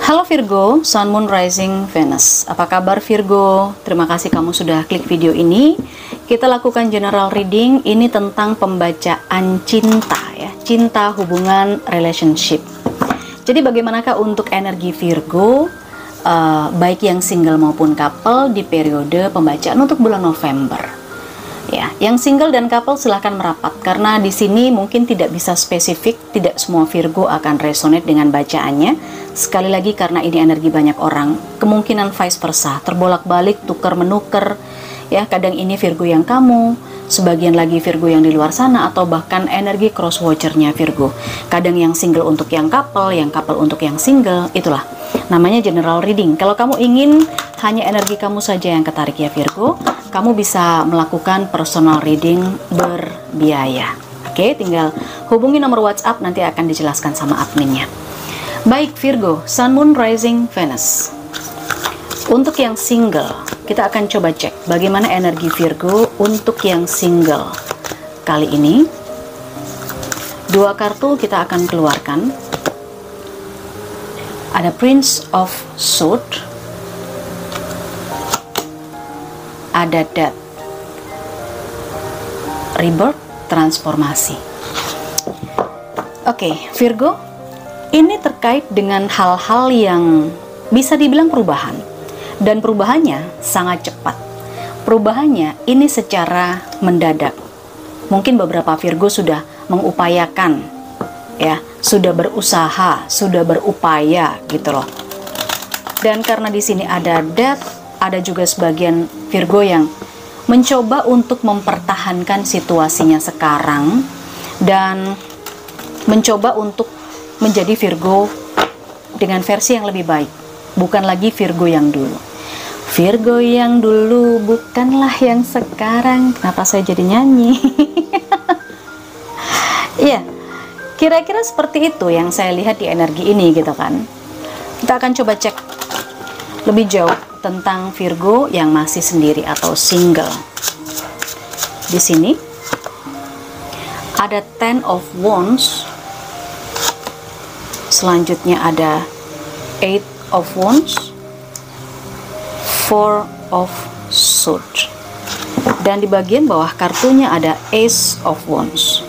Halo Virgo, Sun, Moon, Rising, Venus. Apa kabar Virgo? Terima kasih kamu sudah klik video ini. Kita lakukan general reading. Ini tentang pembacaan cinta ya, cinta, hubungan, relationship. Jadi bagaimanakah untuk energi Virgo, baik yang single maupun couple di periode pembacaan untuk bulan November? Ya, yang single dan couple silahkan merapat karena di sini mungkin tidak bisa spesifik, tidak semua Virgo akan resonate dengan bacaannya. Sekali lagi karena ini energi banyak orang, kemungkinan vice versa, terbolak-balik, tukar menukar. Ya, kadang ini Virgo yang kamu, sebagian lagi Virgo yang di luar sana, atau bahkan energi cross watchernya Virgo. Kadang yang single untuk yang couple untuk yang single. Itulah namanya general reading. Kalau kamu ingin hanya energi kamu saja yang ketarik ya Virgo, kamu bisa melakukan personal reading berbiaya. Oke, tinggal hubungi nomor WhatsApp, nanti akan dijelaskan sama adminnya. Baik Virgo, Sun, Moon, Rising, Venus. Untuk yang single, kita akan coba cek bagaimana energi Virgo untuk yang single. Kali ini, dua kartu kita akan keluarkan. Ada Prince of Swords, ada Death, Rebirth, transformasi. Oke, Virgo, ini terkait dengan hal-hal yang bisa dibilang perubahan, dan perubahannya sangat cepat. Perubahannya ini secara mendadak. Mungkin beberapa Virgo sudah mengupayakan, ya, sudah berusaha, sudah berupaya gitu loh. Dan karena di sini ada Death, ada juga sebagian Virgo yang mencoba untuk mempertahankan situasinya sekarang dan mencoba untuk menjadi Virgo dengan versi yang lebih baik, bukan lagi Virgo yang dulu. Virgo yang dulu bukanlah yang sekarang. Kenapa saya jadi nyanyi? Iya, kira-kira seperti itu yang saya lihat di energi ini gitu kan. Kita akan coba cek lebih jauh tentang Virgo yang masih sendiri atau single. Di sini ada Ten of Wands, selanjutnya ada Eight of Wands, Four of Swords, dan di bagian bawah kartunya ada Ace of Wands.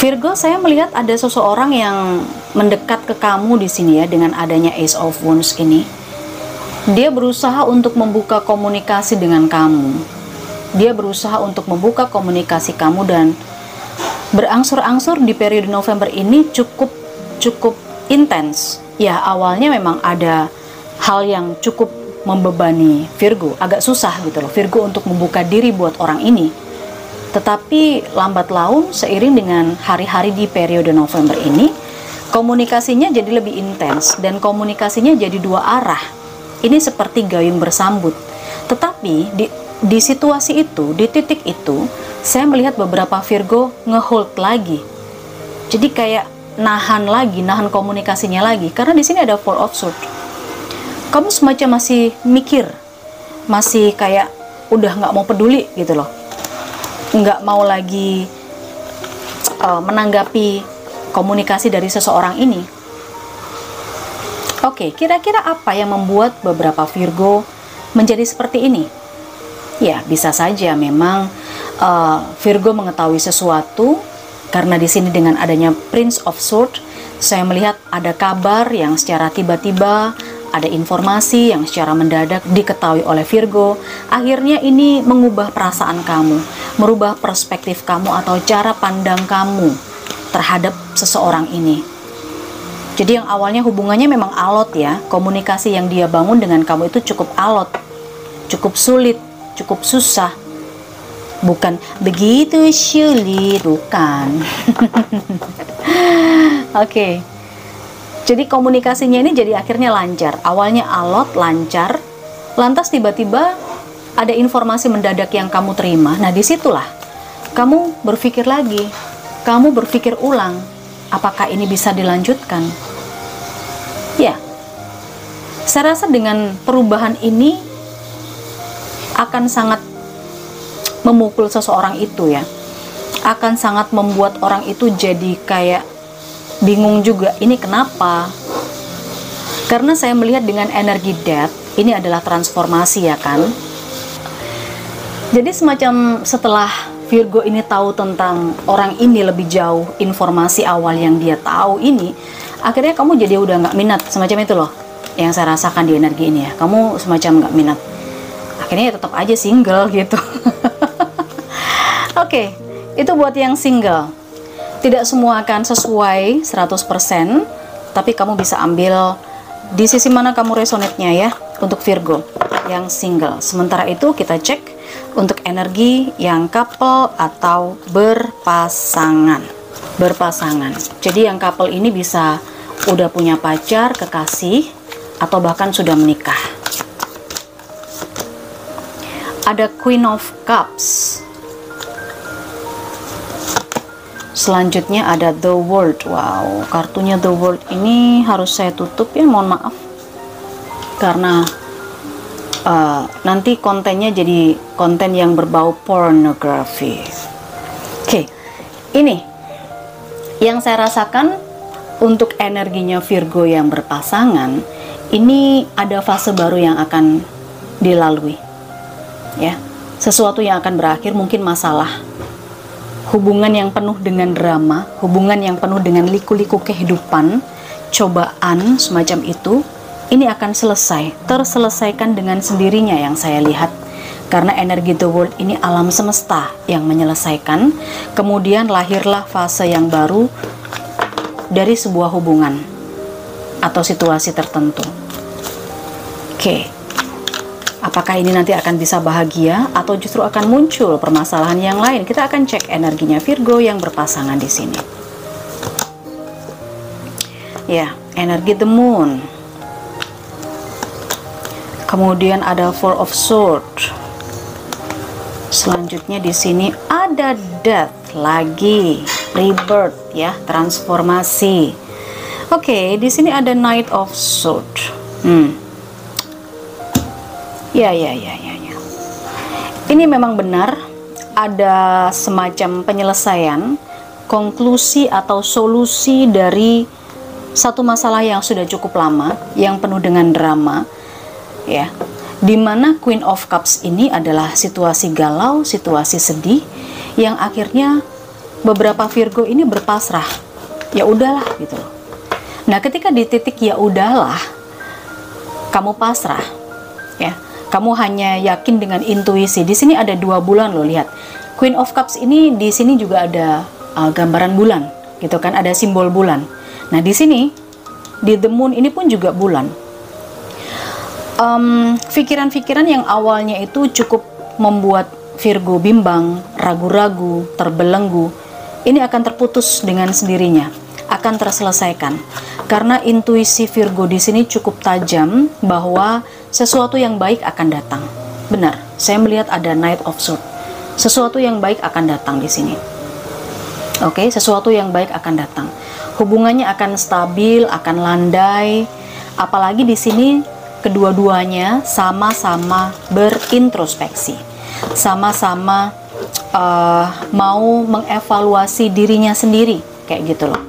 Virgo, saya melihat ada seseorang yang mendekat ke kamu di sini ya dengan adanya Ace of Wands ini. Dia berusaha untuk membuka komunikasi dengan kamu. Dia berusaha untuk membuka komunikasi kamu dan berangsur-angsur di periode November ini cukup intens. Ya, awalnya memang ada hal yang cukup membebani Virgo, agak susah gitu loh Virgo untuk membuka diri buat orang ini. Tetapi lambat laun seiring dengan hari-hari di periode November ini, komunikasinya jadi lebih intens dan komunikasinya jadi dua arah. Ini seperti gayung bersambut. Tetapi di situasi itu, di titik itu, saya melihat beberapa Virgo ngehold lagi. Jadi kayak nahan komunikasinya lagi. Karena di sini ada Four of Swords. Kamu semacam masih mikir, masih kayak udah nggak mau peduli gitu loh. Nggak mau lagi menanggapi komunikasi dari seseorang ini. Oke, kira-kira apa yang membuat beberapa Virgo menjadi seperti ini? Ya, bisa saja memang Virgo mengetahui sesuatu, karena di sini dengan adanya Prince of Swords, saya melihat ada kabar yang secara tiba-tiba, ada informasi yang secara mendadak diketahui oleh Virgo. Akhirnya ini mengubah perasaan kamu, merubah perspektif kamu atau cara pandang kamu terhadap seseorang ini. Jadi yang awalnya hubungannya memang alot ya, komunikasi yang dia bangun dengan kamu itu cukup alot, cukup sulit, cukup susah. Bukan begitu sulit, bukan. Oke. Jadi komunikasinya ini jadi akhirnya lancar. Awalnya alot, lancar, lantas tiba-tiba ada informasi mendadak yang kamu terima. Nah, disitulah kamu berpikir lagi, kamu berpikir ulang, apakah ini bisa dilanjutkan? Ya, saya rasa dengan perubahan ini akan sangat memukul seseorang itu ya. Akan sangat membuat orang itu jadi kayak bingung juga, ini kenapa? Karena saya melihat dengan energi death, ini adalah transformasi ya kan. Jadi semacam setelah Virgo ini tahu tentang orang ini lebih jauh, informasi awal yang dia tahu ini, akhirnya kamu jadi udah nggak minat, semacam itu loh yang saya rasakan di energi ini ya. Kamu semacam nggak minat, akhirnya ya tetap aja single gitu. Oke, itu buat yang single. Tidak semua akan sesuai 100%, tapi kamu bisa ambil di sisi mana kamu resonate-nya ya untuk Virgo yang single. Sementara itu kita cek untuk energi yang couple atau berpasangan. Berpasangan. Jadi yang couple ini bisa udah punya pacar, kekasih, atau bahkan sudah menikah. Ada Queen of Cups. Selanjutnya ada The World. Wow, kartunya The World ini harus saya tutup ya, mohon maaf. Karena nanti kontennya jadi konten yang berbau pornografi. Oke, ini yang saya rasakan untuk energinya Virgo yang berpasangan. Ini ada fase baru yang akan dilalui, ya. Sesuatu yang akan berakhir, mungkin masalah, hubungan yang penuh dengan drama, hubungan yang penuh dengan liku-liku kehidupan, cobaan semacam itu, ini akan terselesaikan dengan sendirinya yang saya lihat. Karena energi The World ini alam semesta yang menyelesaikan, kemudian lahirlah fase yang baru dari sebuah hubungan atau situasi tertentu. Oke. Apakah ini nanti akan bisa bahagia atau justru akan muncul permasalahan yang lain? Kita akan cek energinya Virgo yang berpasangan di sini. Ya, energi The Moon. Kemudian ada Four of Swords. Selanjutnya di sini ada Death lagi, Rebirth ya, transformasi. Oke, di sini ada Knight of Swords. Ya. Ini memang benar ada semacam penyelesaian, konklusi atau solusi dari satu masalah yang sudah cukup lama, yang penuh dengan drama, ya. Dimana Queen of Cups ini adalah situasi galau, situasi sedih, yang akhirnya beberapa Virgo ini berpasrah. Ya udahlah gitu loh. Nah, ketika di titik ya udahlah, kamu pasrah, ya. Kamu hanya yakin dengan intuisi. Di sini ada 2 bulan loh, lihat. Queen of Cups ini di sini juga ada gambaran bulan, gitu kan? Ada simbol bulan. Nah, di sini di The Moon ini pun juga bulan. Pikiran-pikiran yang awalnya itu cukup membuat Virgo bimbang, ragu-ragu, terbelenggu, ini akan terputus dengan sendirinya, akan terselesaikan. Karena intuisi Virgo di sini cukup tajam bahwa sesuatu yang baik akan datang. Benar, saya melihat ada Knight of Swords. Sesuatu yang baik akan datang di sini. Oke, sesuatu yang baik akan datang. Hubungannya akan stabil, akan landai. Apalagi di sini kedua-duanya sama-sama berintrospeksi. Sama-sama mau mengevaluasi dirinya sendiri, kayak gitu loh.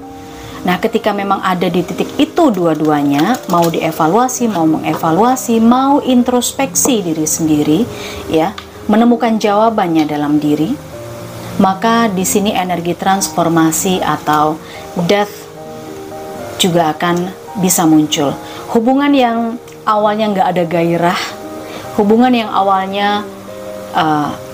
Nah, ketika memang ada di titik itu dua-duanya, mau dievaluasi, mau mengevaluasi, mau introspeksi diri sendiri, ya, menemukan jawabannya dalam diri, maka di sini energi transformasi atau death juga akan bisa muncul. Hubungan yang awalnya nggak ada gairah, hubungan yang awalnya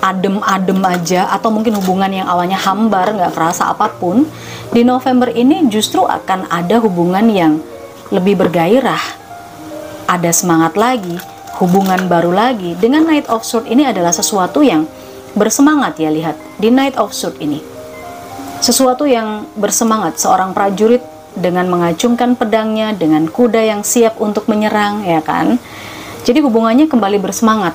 adem-adem aja, atau mungkin hubungan yang awalnya hambar, nggak kerasa apapun, di November ini justru akan ada hubungan yang lebih bergairah, ada semangat lagi, hubungan baru lagi. Dengan Knight of Swords ini adalah sesuatu yang bersemangat ya, lihat di Knight of Swords ini sesuatu yang bersemangat, seorang prajurit dengan mengacungkan pedangnya, dengan kuda yang siap untuk menyerang, ya kan. Jadi hubungannya kembali bersemangat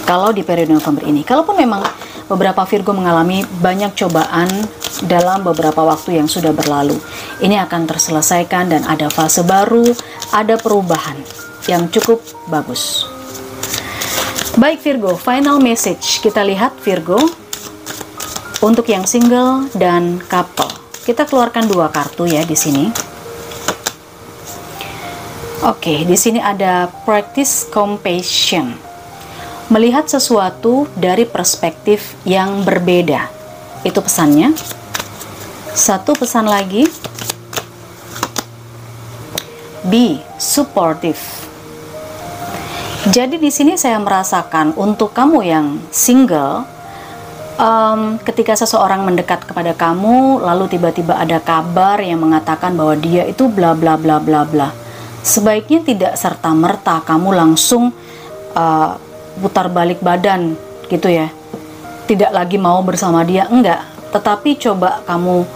kalau di periode November ini. Kalaupun memang beberapa Virgo mengalami banyak cobaan dalam beberapa waktu yang sudah berlalu, ini akan terselesaikan dan ada fase baru, ada perubahan yang cukup bagus. Baik Virgo, final message kita lihat Virgo untuk yang single dan couple. Kita keluarkan 2 kartu ya di sini. Oke, di sini ada practice compassion. Melihat sesuatu dari perspektif yang berbeda. Itu pesannya. Satu pesan lagi. Be supportive. Jadi di sini saya merasakan untuk kamu yang single, ketika seseorang mendekat kepada kamu, lalu tiba-tiba ada kabar yang mengatakan bahwa dia itu bla bla bla bla bla. Sebaiknya tidak serta-merta kamu langsung putar balik badan gitu ya. Tidak lagi mau bersama dia, enggak. Tetapi coba kamu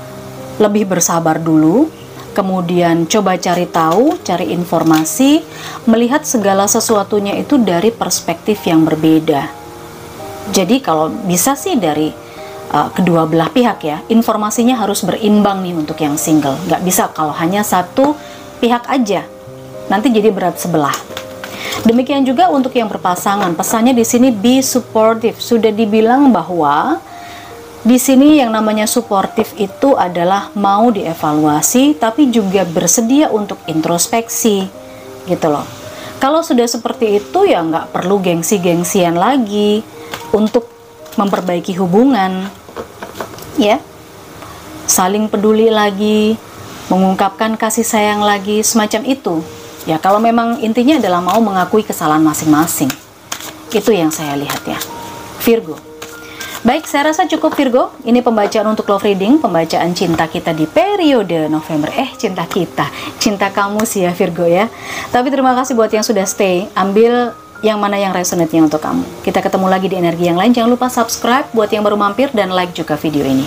lebih bersabar dulu. Kemudian coba cari tahu, cari informasi, melihat segala sesuatunya itu dari perspektif yang berbeda. Jadi kalau bisa sih dari kedua belah pihak ya, informasinya harus berimbang nih untuk yang single. Nggak bisa kalau hanya satu pihak aja, nanti jadi berat sebelah. Demikian juga untuk yang berpasangan, pesannya di sini be supportive. Sudah dibilang bahwa di sini yang namanya suportif itu adalah mau dievaluasi, tapi juga bersedia untuk introspeksi, gitu loh. Kalau sudah seperti itu ya nggak perlu gengsi-gengsian lagi untuk memperbaiki hubungan, ya. Saling peduli lagi, mengungkapkan kasih sayang lagi, semacam itu. Ya kalau memang intinya adalah mau mengakui kesalahan masing-masing. Itu yang saya lihat ya, Virgo. Baik, saya rasa cukup Virgo. Ini pembacaan untuk love reading, pembacaan cinta kita di periode November. Cinta kita, cinta kamu sih ya Virgo ya. Tapi terima kasih buat yang sudah stay. Ambil yang mana yang resonate-nya untuk kamu. Kita ketemu lagi di energi yang lain. Jangan lupa subscribe buat yang baru mampir dan like juga video ini.